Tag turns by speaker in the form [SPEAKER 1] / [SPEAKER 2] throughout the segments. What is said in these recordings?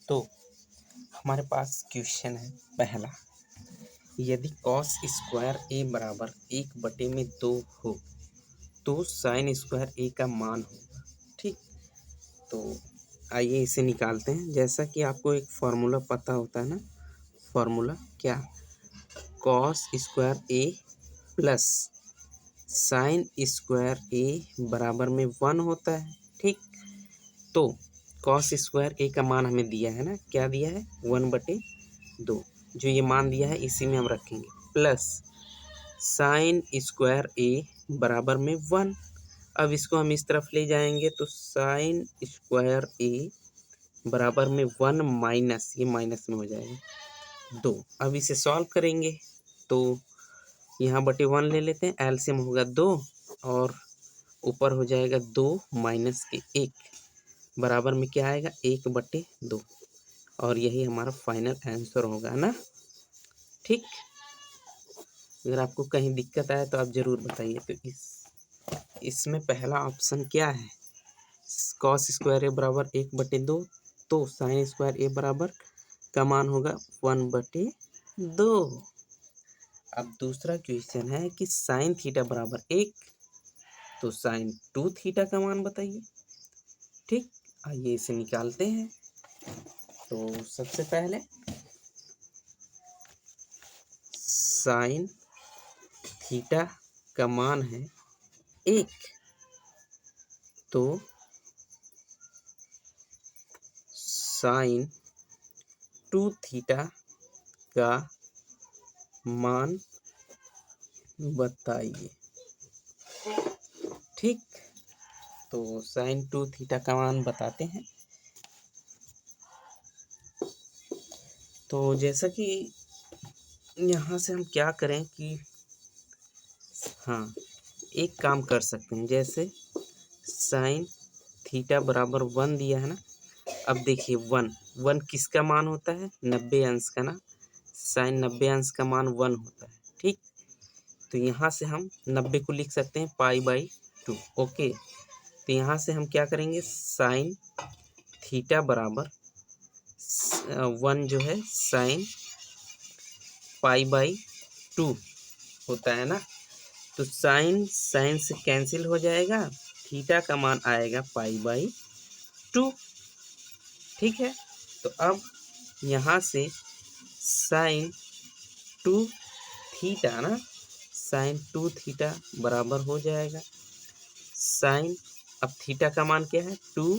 [SPEAKER 1] तो हमारे पास क्वेश्चन है पहला, यदि कॉस स्क्वायर ए बराबर 1/2 हो तो साइन स्क्वायर ए का मान होगा। ठीक, तो आइए इसे निकालते हैं। जैसा कि आपको एक फार्मूला पता होता है ना, फार्मूला क्या, कॉस स्क्वायर ए प्लस साइन स्क्वायर ए बराबर में 1 होता है। ठीक, तो कॉस स्क्वायर ए का मान हमें दिया है ना, क्या दिया है, 1/2। जो ये मान दिया है इसी में हम रखेंगे, प्लस साइन स्क्वायर ए बराबर में 1। अब इसको हम इस तरफ ले जाएंगे तो साइन स्क्वायर ए बराबर में 1 माइनस, ये माइनस में हो जाएगा 2। अब इसे सॉल्व करेंगे तो यहाँ बटे 1 ले लेते हैं, एलसीएम होगा 2 और ऊपर हो जाएगा 2 माइनस के 1 बराबर में क्या आएगा, 1/2। और यही हमारा फाइनल आंसर होगा ना। ठीक, अगर आपको कहीं दिक्कत आए तो आप ज़रूर बताइए। तो इसमें पहला ऑप्शन क्या है, कॉस स्क्वायर ए बराबर 1/2, तो साइन स्क्वायर ए बराबर का मान होगा 1/2। अब दूसरा क्वेश्चन है कि साइन थीटा बराबर 1, तो साइन 2 थीटा का मान बताइए। ठीक, आइए इसे निकालते हैं। तो सबसे पहले साइन थीटा का मान है 1, तो साइन 2 थीटा का मान बताइए। ठीक, तो साइन 2 थीटा का मान बताते हैं। तो जैसा कि यहाँ से हम क्या करें कि हाँ, एक काम कर सकते हैं, जैसे साइन थीटा बराबर 1 दिया है ना। अब देखिए 1 किसका मान होता है, 90 अंश का ना, साइन 90 अंश का मान 1 होता है। ठीक, तो यहाँ से हम 90 को लिख सकते हैं पाई/2। ओके, तो यहाँ से हम क्या करेंगे, साइन थीटा बराबर 1 जो है साइन पाई/2 होता है ना। तो साइन साइन से कैंसिल हो जाएगा, थीटा का मान आएगा पाई/2। ठीक है, तो अब यहाँ से साइन 2 थीटा ना, साइन 2 थीटा बराबर हो जाएगा साइन, अब थीटा का मान क्या है, 2,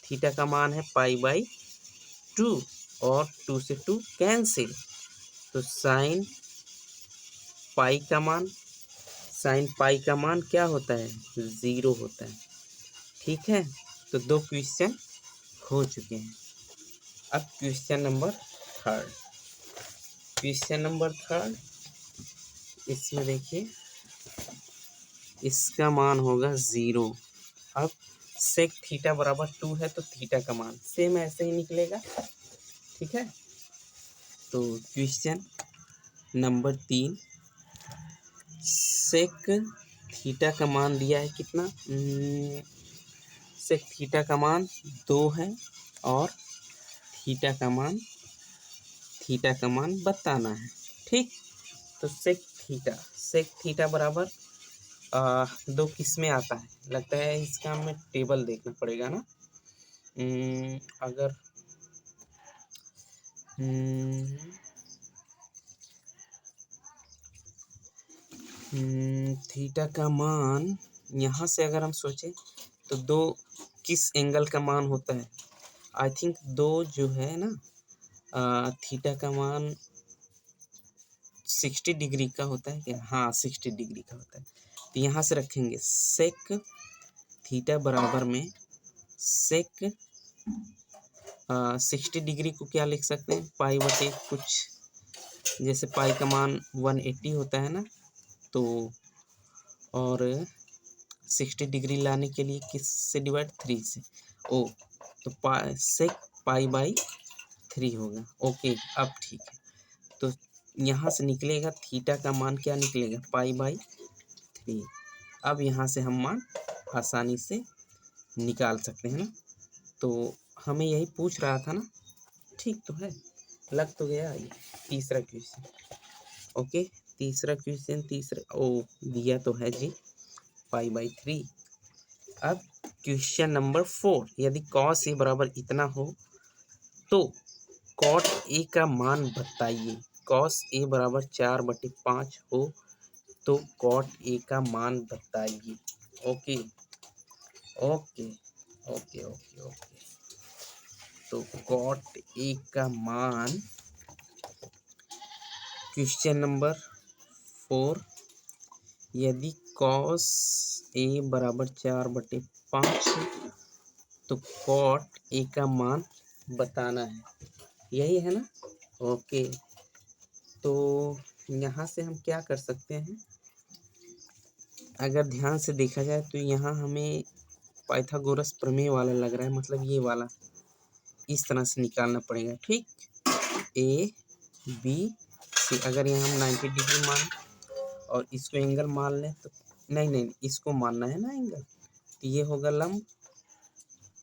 [SPEAKER 1] थीटा का मान है पाई/2 और 2 से 2 कैंसिल, तो साइन पाई का मान, साइन पाई का मान क्या होता है, 0 होता है। ठीक है, तो 2 क्वेश्चन हो चुके हैं। अब question number third, question number third, इसमें देखिए इसका मान होगा 0। अब सेक थीटा बराबर 2 है तो थीटा का मान सेम ऐसे ही निकलेगा। ठीक है, तो क्वेश्चन नंबर 3, सेक थीटा का मान दिया है कितना, सेक थीटा का मान 2 है और थीटा का मान बताना है। ठीक, तो सेक थीटा बराबर 2 किस में आता है, लगता है इसका हमें टेबल देखना पड़ेगा ना। अगर थीटा का मान यहाँ से अगर हम सोचें तो 2 किस एंगल का मान होता है, आई थिंक 2 जो है ना, थीटा का मान 60 डिग्री का होता है क्या, हाँ 60 डिग्री का होता है। तो यहाँ से रखेंगे सेक थीटा बराबर में सेक 60 डिग्री को क्या लिख सकते हैं, पाई/, कुछ जैसे पाई का मान 180 होता है ना, तो और 60 डिग्री लाने के लिए किस से डिवाइड, 3 से, ओ तो सेक पाई/3 होगा। ओके, अब ठीक है, तो यहाँ से निकलेगा थीटा का मान क्या निकलेगा, पाई/3। अब यहाँ से हम मान आसानी से निकाल सकते हैं ना। तो हमें यही पूछ रहा था ना, ठीक तो है, लग तो गया। ये तीसरा क्वेश्चन। ओके, तीसरा क्वेश्चन, दिया तो है जी π/3। अब क्वेश्चन नंबर 4, यदि cos a बराबर इतना हो तो cot a का मान बताइए। cos a बराबर 4/5 हो तो cot a का मान बताइए। Okay okay okay okay okay, तो cot a का मान, क्वेश्चन नंबर 4, यदि cos a बराबर 4/5 है तो cot a का मान बताना है, यही है ना। ओके, तो यहाँ से हम क्या कर सकते हैं, अगर ध्यान से देखा जाए तो यहाँ हमें पाइथागोरस प्रमेय वाला लग रहा है, मतलब ये वाला इस तरह से निकालना पड़ेगा। ठीक, ए बी सी, अगर यहाँ हम 90 डिग्री मान और इसको एंगल मान लें तो नहीं, इसको मानना है ना एंगल, तो ये होगा लंब,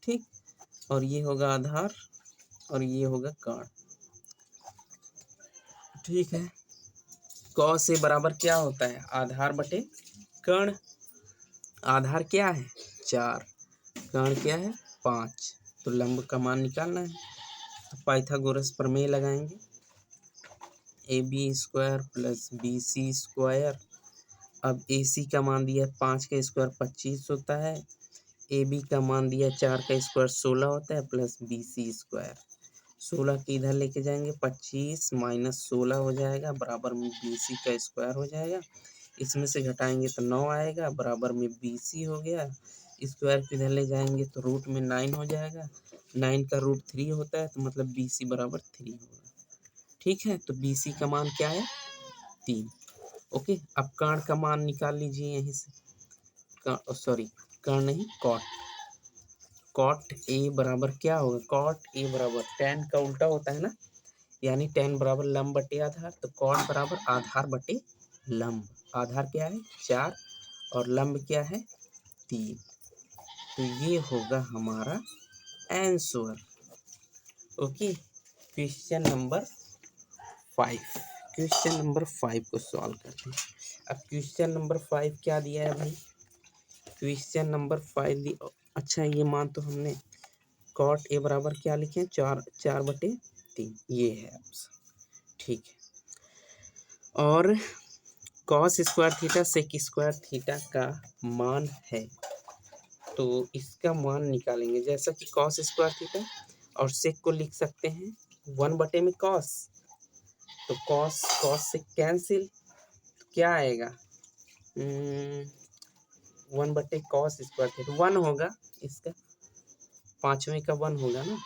[SPEAKER 1] ठीक, और ये होगा आधार और ये होगा कर्ण। ठीक है, cos a बराबर क्या होता है, आधार बटे कर्ण। आधार क्या है 4, कर्ण क्या है 5, तो लंब का मान निकालना है। तो पाइथागोरस प्रमेय लगाएंगे, AB² + BC²। अब AC का मान दिया 5 का स्क्वायर 25 होता है, AB का मान दिया 4 का स्क्वायर 16 होता है, प्लस BC²। 16 के इधर लेके जाएंगे, 25 - 16 हो जाएगा, बराबर में BC का स्क्वायर हो जाएगा। इसमें से घटाएंगे तो 9 आएगा, बराबर में BC हो गया। स्क्वायर को इधर ले जाएंगे तो रूट में 9 हो जाएगा, 9 का रूट 3 होता है, तो मतलब BC बराबर 3 होगा। ठीक है, तो BC का मान क्या है 3। ओके, अब कर्ण का मान निकाल लीजिए यहीं से, सॉरी कर्ण नहीं, कॉट ए बराबर क्या होगा, कॉट ए बराबर tan का उल्टा होता है ना, यानी tan बराबर लंब बटे आधार, तो कॉट बराबर आधार बटे लंब। आधार क्या है 4 और लंब क्या है 3, तो ये होगा हमारा answer. Okay, question number 5, question number 5 को सॉल्व करते हैं। अब क्वेश्चन नंबर 5 क्या दिया है भाई, क्वेश्चन नंबर 5 दिया, अच्छा ये मान तो हमने कॉट ए बराबर क्या लिखे हैं 4/3, ये है आंसर। ठीक है, और cos square theta sec square theta का मान है, तो इसका मान निकालेंगे। जैसा कि कॉस स्क्वायर थीटा और सेक को लिख सकते हैं 1 में कॉस, तो कॉस से कैंसिल, तो क्या आएगा 1/cos स्क्वायर थीटा 1 होगा, इसका 5वें का 1 होगा ना,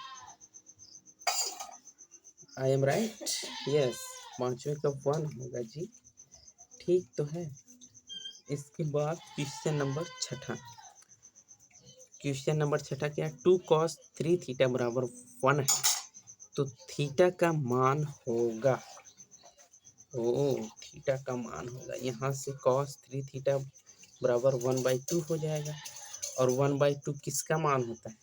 [SPEAKER 1] आई एम राइट, यस, 5वें का 1 होगा जी। ठीक तो है। इसके बाद क्वेश्चन नंबर 6, क्वेश्चन नंबर 6 क्या है, 2 cos 3 थीटा बराबर 1 है, तो थीटा का मान होगा, थीटा का मान होगा, यहाँ से cos 3 थीटा बराबर 1/2 हो जाएगा, और 1/2 किसका मान होता है,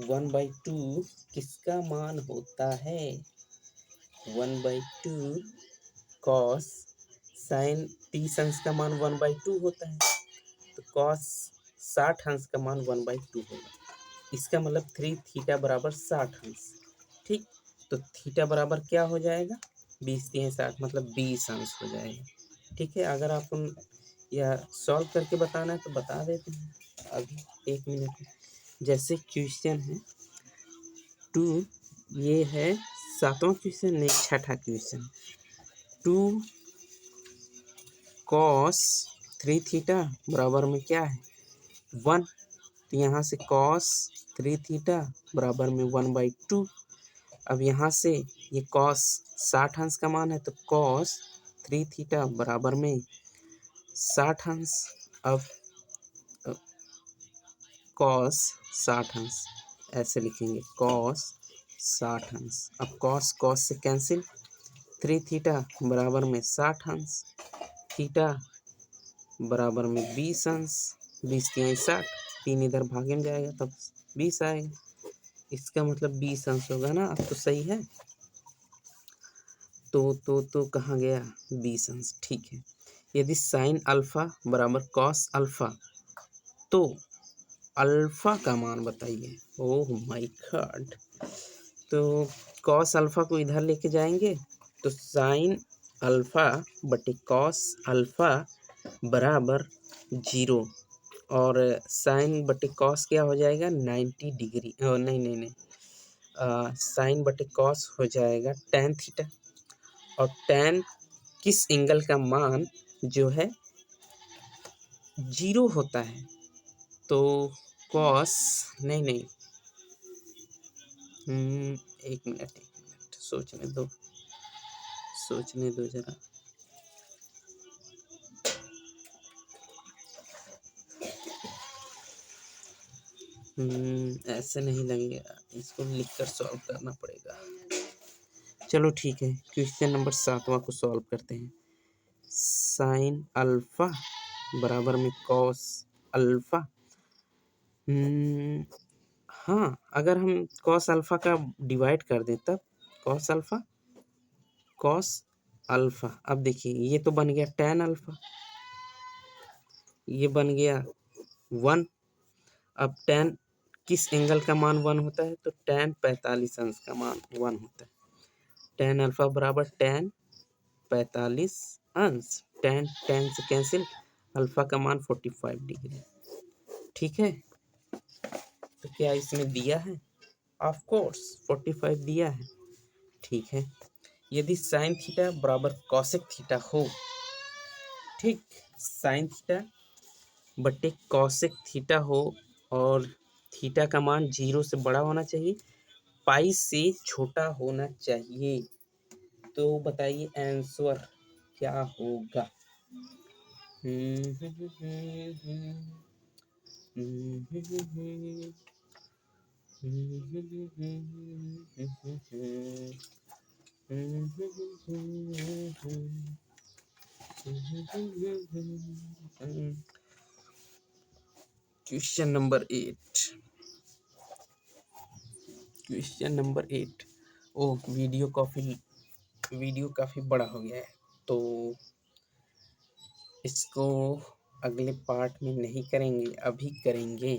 [SPEAKER 1] 1/2 किसका मान होता है, 1/2 cos sin 30 अंश का मान 1/2 होता है, तो cos 60 अंश का मान 1/2 होगा। इसका मतलब 3 थीटा बराबर 60 अंश। ठीक, तो थीटा बराबर क्या हो जाएगा 20 3 60, मतलब 20 अंश हो जाएगा। ठीक है, अगर आपको यह सॉल्व करके बताना है तो बता देते हैं अभी 1 मिनट में। जैसे क्वेश्चन है 2, ये है 7वां क्वेश्चन, नहीं 6ठा क्वेश्चन, 2 cos 3 थीटा बराबर में क्या है 1, तो यहाँ से cos 3 थीटा बराबर में 1/2। अब यहाँ से ये cos 60 अंश का मान है, तो cos 3 थीटा बराबर में 60 अंश। अब cos 60 अंश ऐसे लिखेंगे, cos 60 अंश। अब cos से कैंसिल, 3 थीटा बराबर में 60 अंश, थीटा बराबर में 20 अंश, 20 3 60, 3 इधर भागे में जाएगा तब 20 आएगा। इसका मतलब 20 अंश होगा ना। अब तो सही है। तो कहाँ गया 20 अंश। ठीक है। यदि साइन अल्फा बराबर कॉस अल्फा तो अल्फा का मान बताइए। Oh my God. तो कॉस अल्फा को इधर लेके जाएंगे तो साइन अल्फा बटे कॉस अल्फा बराबर 0 और साइन बटे कॉस क्या हो जाएगा 90 डिग्री। नहीं नहीं नहीं, साइन बटे कॉस हो जाएगा टेन थीटा। और टेन किस एंगल का मान जो है 0 होता है। तो कॉस नहीं नहीं, एक मिनट सोचने दो जरा। ऐसे नहीं लगेगा, इसको लिखकर सॉल्व करना पड़ेगा। चलो ठीक है, क्वेश्चन नंबर 7वां को सॉल्व करते हैं। साइन अल्फा बराबर में कॉस अल्फा। हाँ, अगर हम कॉस अल्फा का डिवाइड कर दें तब कॉस अल्फा। अब देखिए ये तो बन गया टेन अल्फा, ये बन गया 1। अब टेन किस एंगल का मान 1 होता है तो टेन 45 अंश का मान 1 होता है। टेन अल्फा बराबर टेन 45 अंश। टेन टेन से कैंसिल, अल्फा का मान 45 डिग्री। ठीक है। तो क्या इसमें दिया है? ऑफ कोर्स 45 दिया है। ठीक है। यदि साइन थीटा बराबर कॉसेक थीटा हो, ठीक, साइन थीटा बटे कॉसेक थीटा हो और थीटा का मान 0 से बड़ा होना चाहिए, पाई से छोटा होना चाहिए, तो बताइए आंसर क्या होगा। Question number 8। ओह, वीडियो काफ़ी बड़ा हो गया है, तो इसको अगले पार्ट में नहीं करेंगे, अभी करेंगे।